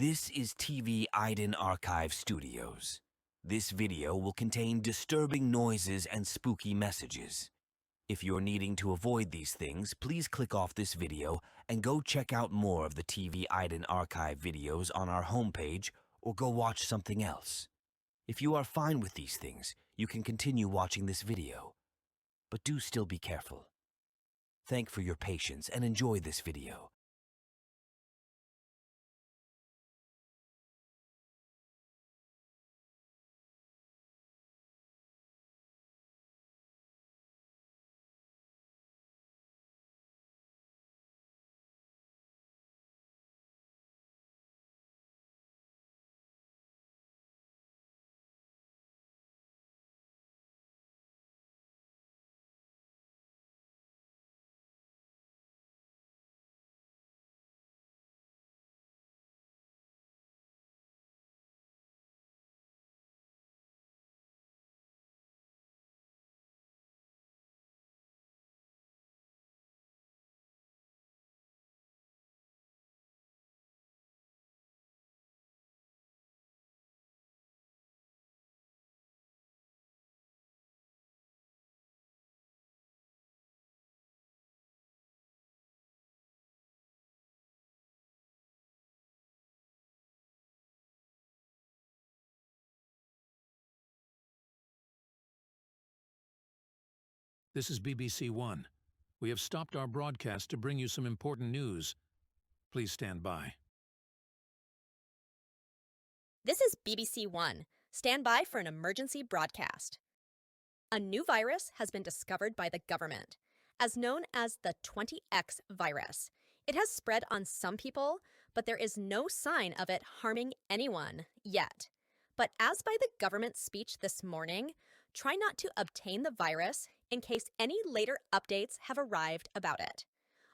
This is TV Iden Archive Studios. This video will contain disturbing noises and spooky messages. If you're needing to avoid these things, please click off this video and go check out more of the TV Iden Archive videos on our homepage or go watch something else. If you are fine with these things, you can continue watching this video. But do still be careful. Thank for your patience and enjoy this video. This is BBC One. We have stopped our broadcast to bring you some important news. Please stand by. This is BBC One. Stand by for an emergency broadcast. A new virus has been discovered by the government, as known as the 20X virus. It has spread on some people, but there is no sign of it harming anyone yet. But as by the government's speech this morning, try not to obtain the virus in case any later updates have arrived about it.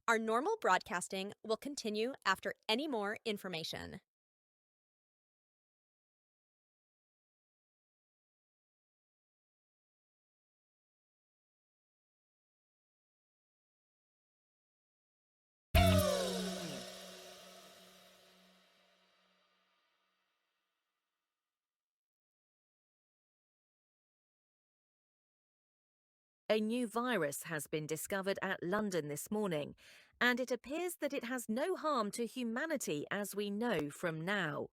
Our normal broadcasting will continue after any more information. A new virus has been discovered at London this morning, and it appears that it has no harm to humanity as we know from now.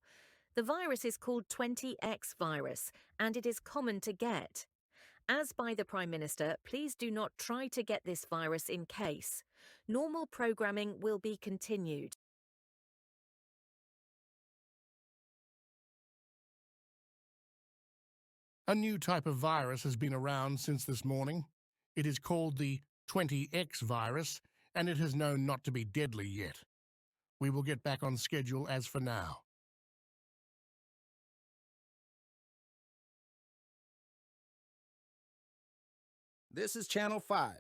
The virus is called 20X virus, and it is common to get. As by the Prime Minister, please do not try to get this virus in case. Normal programming will be continued. A new type of virus has been around since this morning. It is called the 20X virus, and it has known not to be deadly yet. We will get back on schedule as for now. This is Channel 5.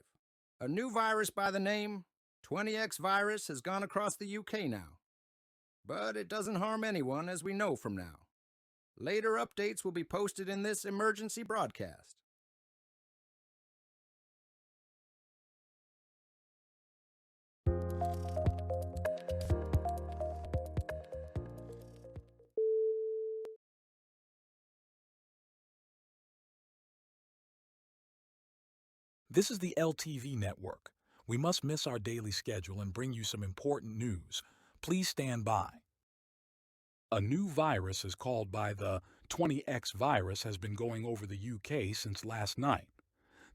A new virus by the name 20X virus has gone across the UK now. But it doesn't harm anyone, as we know from now. Later updates will be posted in this emergency broadcast. This is the LTV Network. We must miss our daily schedule and bring you some important news. Please stand by. A new virus is called by the 20X virus has been going over the UK since last night.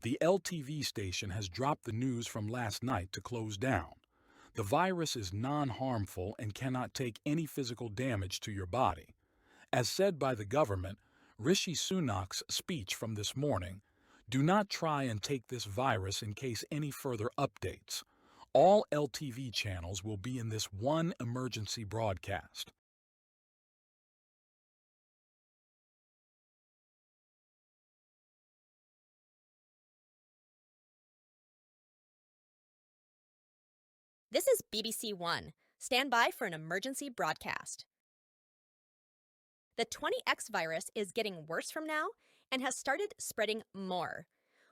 The LTV station has dropped the news from last night to close down. The virus is non-harmful and cannot take any physical damage to your body. As said by the government, Rishi Sunak's speech from this morning, do not try and take this virus in case any further updates. All LTV channels will be in this one emergency broadcast. This is BBC One. Stand by for an emergency broadcast. The 20X virus is getting worse from now and has started spreading more.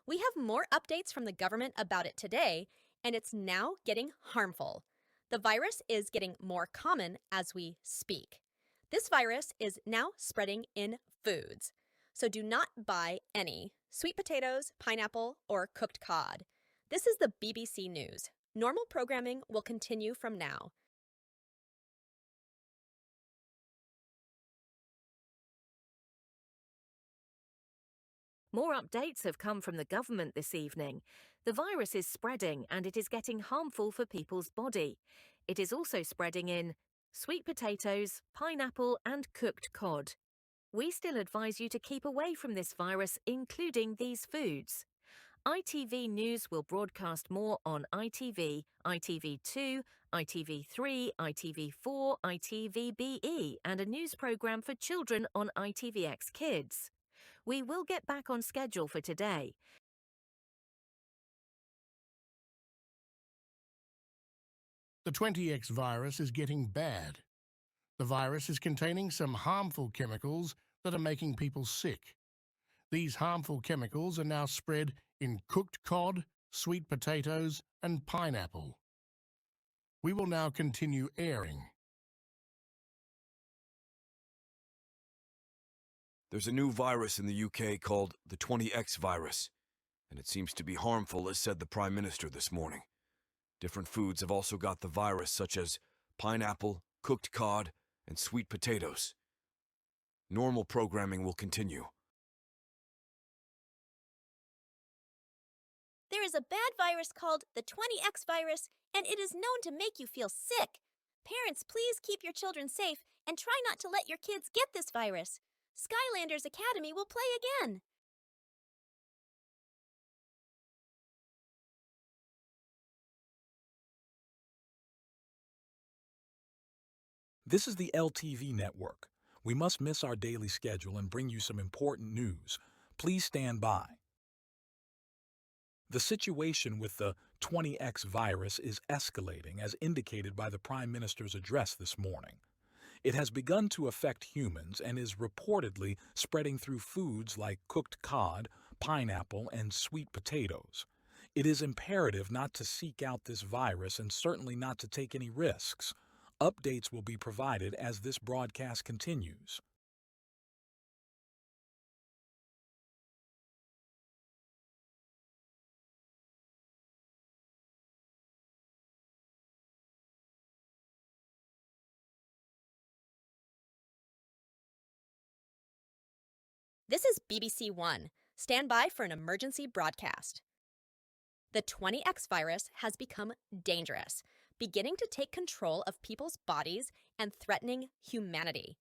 We have more updates from the government about it today, and it's now getting harmful. The virus is getting more common as we speak. This virus is now spreading in foods, so do not buy any sweet potatoes, pineapple, or cooked cod. This is the BBC News. Normal programming will continue from now. More updates have come from the government this evening. The virus is spreading and it is getting harmful for people's body. It is also spreading in sweet potatoes, pineapple, and cooked cod. We still advise you to keep away from this virus, including these foods. ITV News will broadcast more on ITV, ITV2, ITV3, ITV4, ITVBE, and a news programme for children on ITVX Kids. We will get back on schedule for today. The 20X virus is getting bad. The virus is containing some harmful chemicals that are making people sick. These harmful chemicals are now spread in cooked cod, sweet potatoes, and pineapple. We will now continue airing. There's a new virus in the UK called the 20X virus, and it seems to be harmful, as said the Prime Minister this morning. Different foods have also got the virus, such as pineapple, cooked cod, and sweet potatoes. Normal programming will continue. There is a bad virus called the 20X virus, and it is known to make you feel sick. Parents, please keep your children safe and try not to let your kids get this virus. Skylanders Academy will play again. This is the LTV Network. We must miss our daily schedule and bring you some important news. Please stand by. The situation with the 20X virus is escalating, as indicated by the Prime Minister's address this morning. It has begun to affect humans and is reportedly spreading through foods like cooked cod, pineapple, and sweet potatoes. It is imperative not to seek out this virus and certainly not to take any risks. Updates will be provided as this broadcast continues. This is BBC One. Stand by for an emergency broadcast. The 20X virus has become dangerous, beginning to take control of people's bodies and threatening humanity.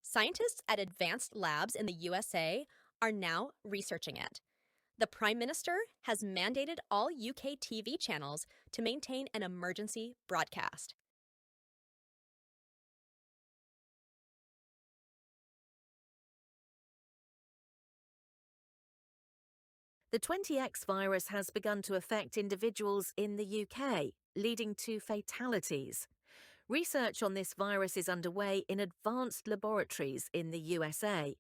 Scientists at advanced labs in the USA are now researching it. The Prime Minister has mandated all UK TV channels to maintain an emergency broadcast. The 20X virus has begun to affect individuals in the UK, leading to fatalities. Research on this virus is underway in advanced laboratories in the USA.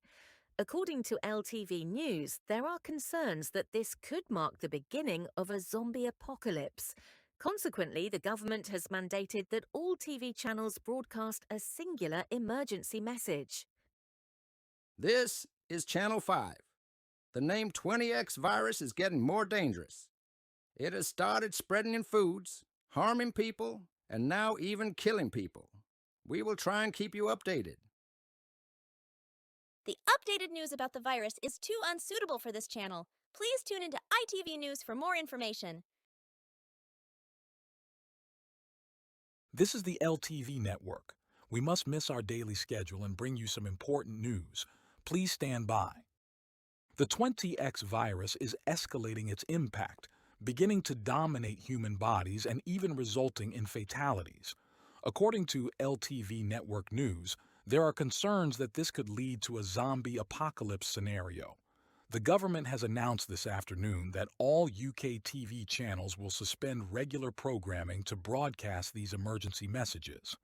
According to LTV News, there are concerns that this could mark the beginning of a zombie apocalypse. Consequently, the government has mandated that all TV channels broadcast a singular emergency message. This is Channel 5. The name 20X virus is getting more dangerous. It has started spreading in foods, harming people, and now even killing people. We will try and keep you updated. The updated news about the virus is too unsuitable for this channel. Please tune into ITV News for more information. This is the LTV Network. We must miss our daily schedule and bring you some important news. Please stand by. The 20X virus is escalating its impact, beginning to dominate human bodies and even resulting in fatalities. According to LTV Network News, there are concerns that this could lead to a zombie apocalypse scenario. The government has announced this afternoon that all UK TV channels will suspend regular programming to broadcast these emergency messages.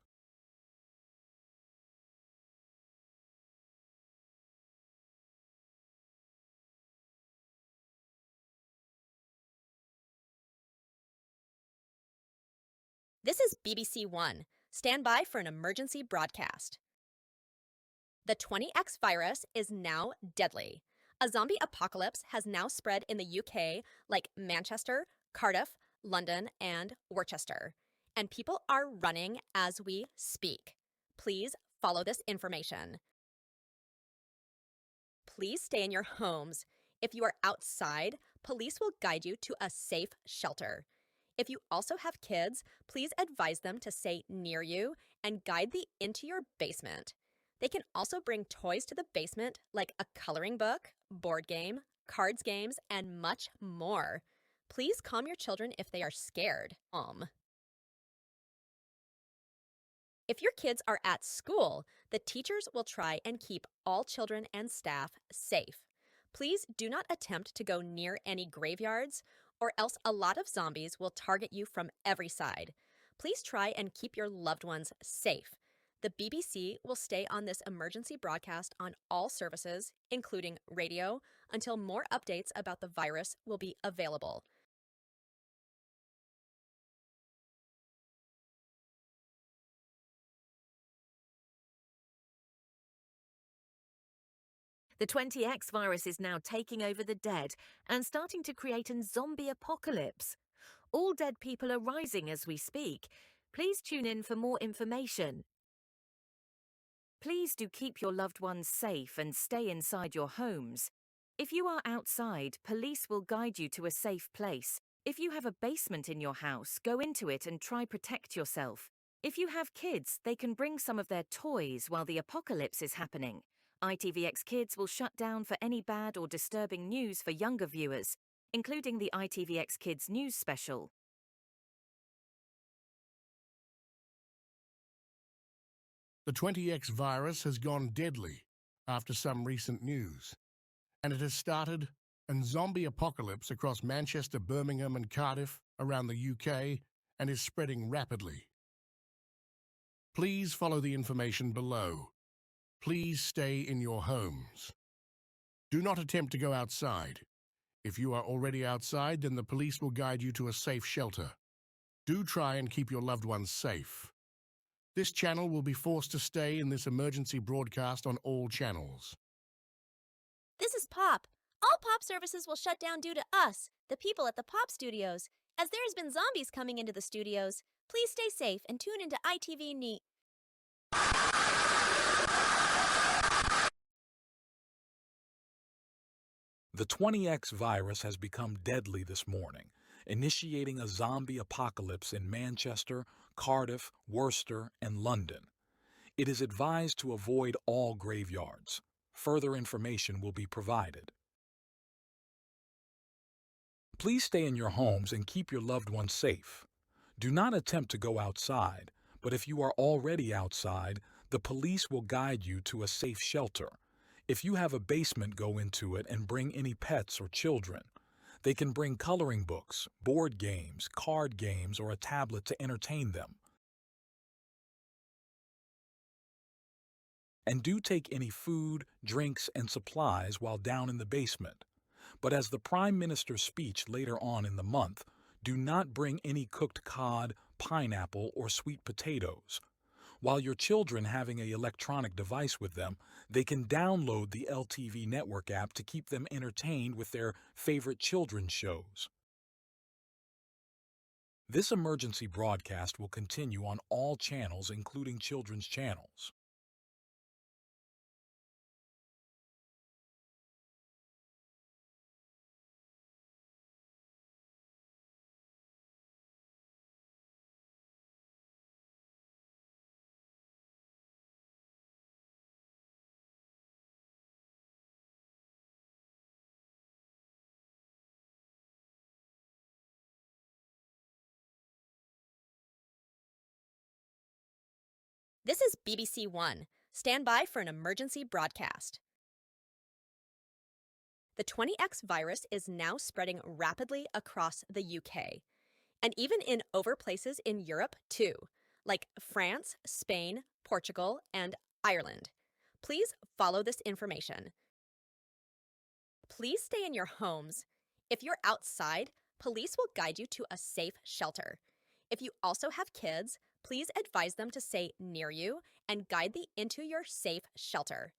This is BBC One. Stand by for an emergency broadcast. The 20X virus is now deadly. A zombie apocalypse has now spread in the UK, like Manchester, Cardiff, London, and Worcester. And people are running as we speak. Please follow this information. Please stay in your homes. If you are outside, police will guide you to a safe shelter. If you also have kids, please advise them to stay near you and guide them into your basement. They can also bring toys to the basement like a coloring book, board game, cards games, and much more. Please calm your children if they are scared. If your kids are at school, the teachers will try and keep all children and staff safe. Please do not attempt to go near any graveyards, or else a lot of zombies will target you from every side. Please try and keep your loved ones safe. The BBC will stay on this emergency broadcast on all services, including radio, until more updates about the virus will be available. The 20X virus is now taking over the dead and starting to create a zombie apocalypse. All dead people are rising as we speak. Please tune in for more information. Please do keep your loved ones safe and stay inside your homes. If you are outside, police will guide you to a safe place. If you have a basement in your house, go into it and try protect yourself. If you have kids, they can bring some of their toys while the apocalypse is happening. ITVX Kids will shut down for any bad or disturbing news for younger viewers, including the ITVX Kids news special. The 20X virus has gone deadly after some recent news, and it has started a zombie apocalypse across Manchester, Birmingham and Cardiff around the UK and is spreading rapidly. Please follow the information below. Please stay in your homes. Do not attempt to go outside. If you are already outside, then the police will guide you to a safe shelter. Do try and keep your loved ones safe. This channel will be forced to stay in this emergency broadcast on all channels. This is Pop. All Pop services will shut down due to us, the people at the Pop Studios. As there has been zombies coming into the studios, please stay safe and tune into ITV Neat. The 20X virus has become deadly this morning, initiating a zombie apocalypse in Manchester, Cardiff, Worcester, and London. It is advised to avoid all graveyards. Further information will be provided. Please stay in your homes and keep your loved ones safe. Do not attempt to go outside, but if you are already outside, the police will guide you to a safe shelter. If you have a basement, go into it and bring any pets or children. They can bring coloring books, board games, card games, or a tablet to entertain them. And do take any food, drinks, and supplies while down in the basement. But as the Prime Minister's speech later on in the month, do not bring any cooked cod, pineapple, or sweet potatoes. While your children having an electronic device with them, they can download the LTV Network App to keep them entertained with their favorite children's shows. This emergency broadcast will continue on all channels, including children's channels. This is BBC One. Stand by for an emergency broadcast. The 20X virus is now spreading rapidly across the UK, and even in over places in Europe too, like France, Spain, Portugal, and Ireland. Please follow this information. Please stay in your homes. If you're outside, police will guide you to a safe shelter. If you also have kids, please advise them to stay near you and guide them into your safe shelter.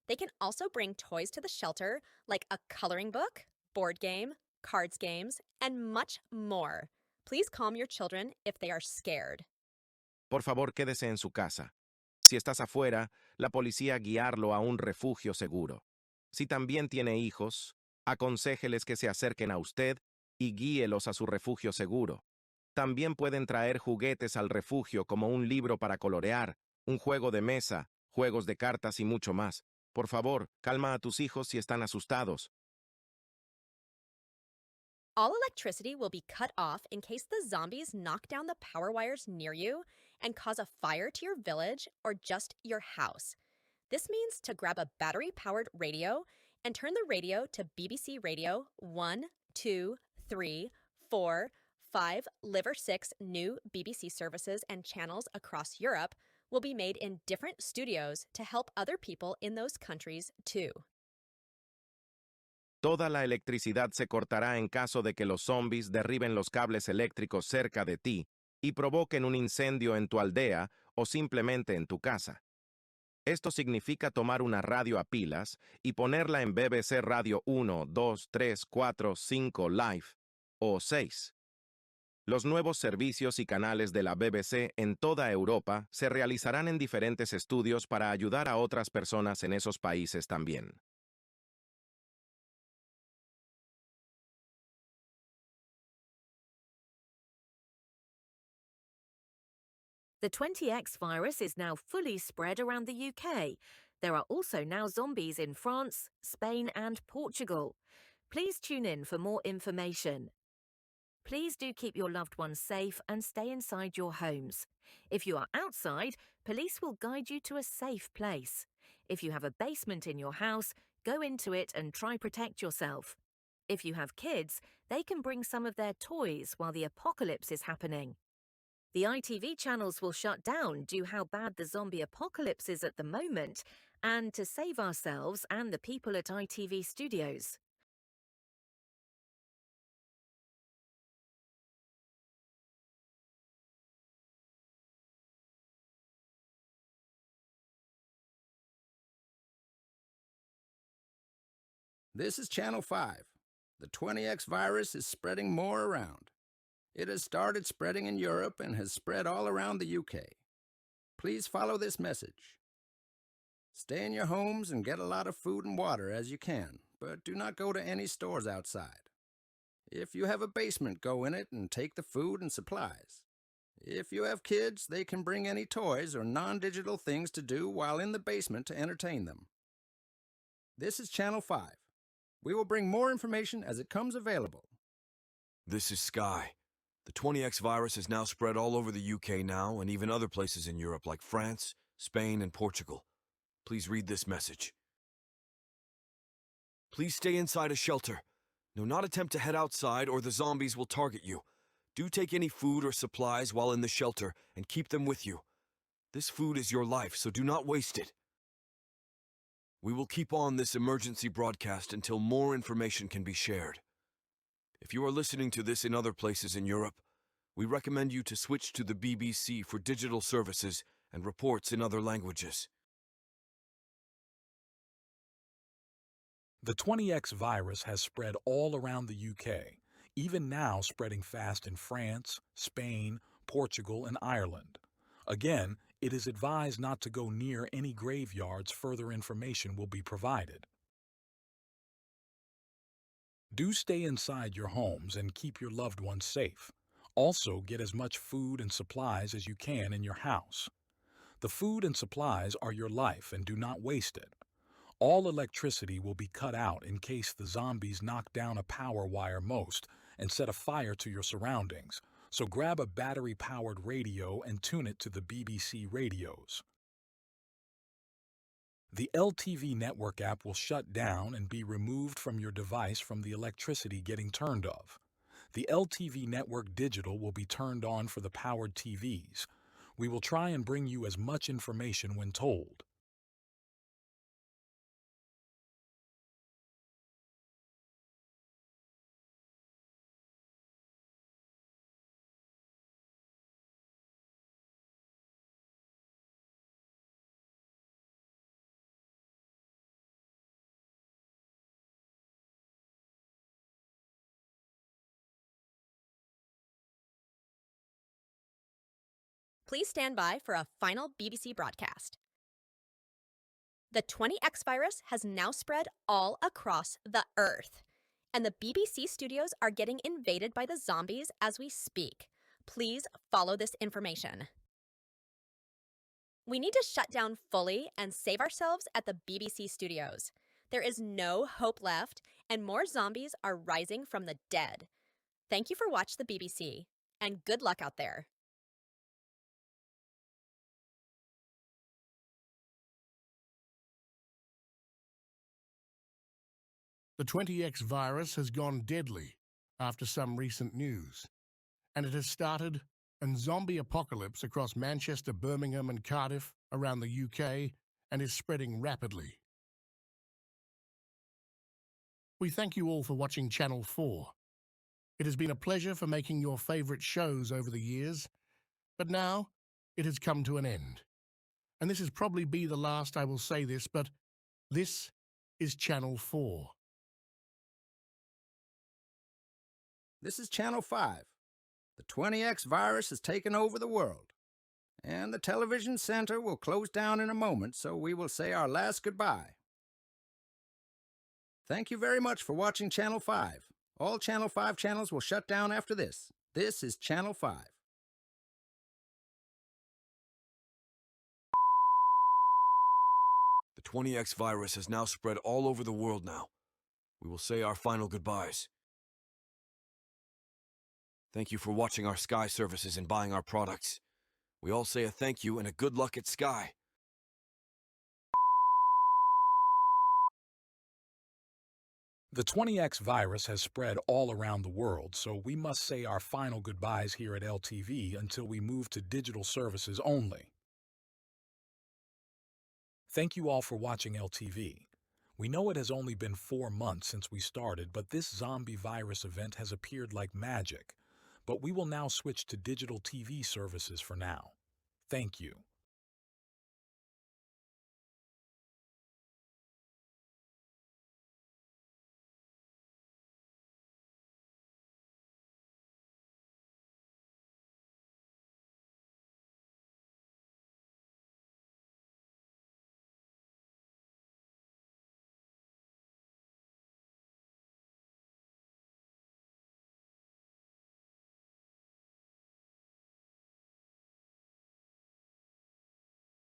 They can also bring toys to the shelter, like a coloring book, board game, cards games, and much more. Please calm your children if they are scared. Por favor, quédese en su casa. Si estás afuera, la policía guiarlo a un refugio seguro. Si también tiene hijos, aconséjeles que se acerquen a usted y guíelos a su refugio seguro. También pueden traer juguetes al refugio como un libro para colorear, un juego de mesa, juegos de cartas y mucho más. Por favor, calma a tus hijos si están asustados. All electricity will be cut off in case the zombies knock down the power wires near you and cause a fire to your village or just your house. This means to grab a battery-powered radio and turn the radio to BBC Radio 1, 2, 3, 4, 5, live or 6 new BBC services and channels across Europe will be made in different studios to help other people in those countries too. Toda la electricidad se cortará en caso de que los zombies derriben los cables eléctricos cerca de ti y provoquen un incendio en tu aldea o simplemente en tu casa. Esto significa tomar una radio a pilas y ponerla en BBC Radio 1, 2, 3, 4, 5 Live o 6. Los nuevos servicios y canales de la BBC en toda Europa se realizarán en diferentes estudios para ayudar a otras personas en esos países también. The 20X virus is now fully spread around the UK. There are also now zombies in France, Spain, and Portugal. Please tune in for more information. Please do keep your loved ones safe and stay inside your homes. If you are outside, police will guide you to a safe place. If you have a basement in your house, go into it and try protect yourself. If you have kids, they can bring some of their toys while the apocalypse is happening. The ITV channels will shut down due to how bad the zombie apocalypse is at the moment, and to save ourselves and the people at ITV Studios. This is Channel 5. The 20X virus is spreading more around. It has started spreading in Europe and has spread all around the UK. Please follow this message. Stay in your homes and get a lot of food and water as you can, but do not go to any stores outside. If you have a basement, go in it and take the food and supplies. If you have kids, they can bring any toys or non-digital things to do while in the basement to entertain them. This is Channel 5. We will bring more information as it comes available. This is Sky. The 20X virus has now spread all over the UK now and even other places in Europe like France, Spain, and Portugal. Please read this message. Please stay inside a shelter. Do not attempt to head outside or the zombies will target you. Do take any food or supplies while in the shelter and keep them with you. This food is your life, so do not waste it. We will keep on this emergency broadcast until more information can be shared. If you are listening to this in other places in Europe, we recommend you to switch to the BBC for digital services and reports in other languages. The 20X virus has spread all around the UK, even now spreading fast in France, Spain, Portugal, and Ireland. Again, it is advised not to go near any graveyards. Further information will be provided. Do stay inside your homes and keep your loved ones safe. Also, get as much food and supplies as you can in your house. The food and supplies are your life and do not waste it. All electricity will be cut out in case the zombies knock down a power wire most and set a fire to your surroundings, so grab a battery-powered radio and tune it to the BBC radios. The LTV Network App will shut down and be removed from your device from the electricity getting turned off. The LTV Network Digital will be turned on for the powered TVs. We will try and bring you as much information when told. Please stand by for a final BBC broadcast. The 20X virus has now spread all across the Earth, and the BBC studios are getting invaded by the zombies as we speak. Please follow this information. We need to shut down fully and save ourselves at the BBC studios. There is no hope left, and more zombies are rising from the dead. Thank you for watching the BBC, and good luck out there. The 20X virus has gone deadly after some recent news, and it has started a zombie apocalypse across Manchester, Birmingham and Cardiff around the UK and is spreading rapidly. We thank you all for watching Channel 4. It has been a pleasure for making your favourite shows over the years, but now it has come to an end. And this is probably be the last I will say this, but this is Channel 4. This is Channel 5. The 20X virus has taken over the world, and the television center will close down in a moment, so we will say our last goodbye. Thank you very much for watching Channel 5. All Channel 5 channels will shut down after this. This is Channel 5. The 20X virus has now spread all over the world now. We will say our final goodbyes. Thank you for watching our Sky services and buying our products. We all say a thank you and a good luck at Sky. The 20X virus has spread all around the world, so we must say our final goodbyes here at LTV until we move to digital services only. Thank you all for watching LTV. We know it has only been 4 months since we started, but this zombie virus event has appeared like magic. But we will now switch to digital TV services for now. Thank you.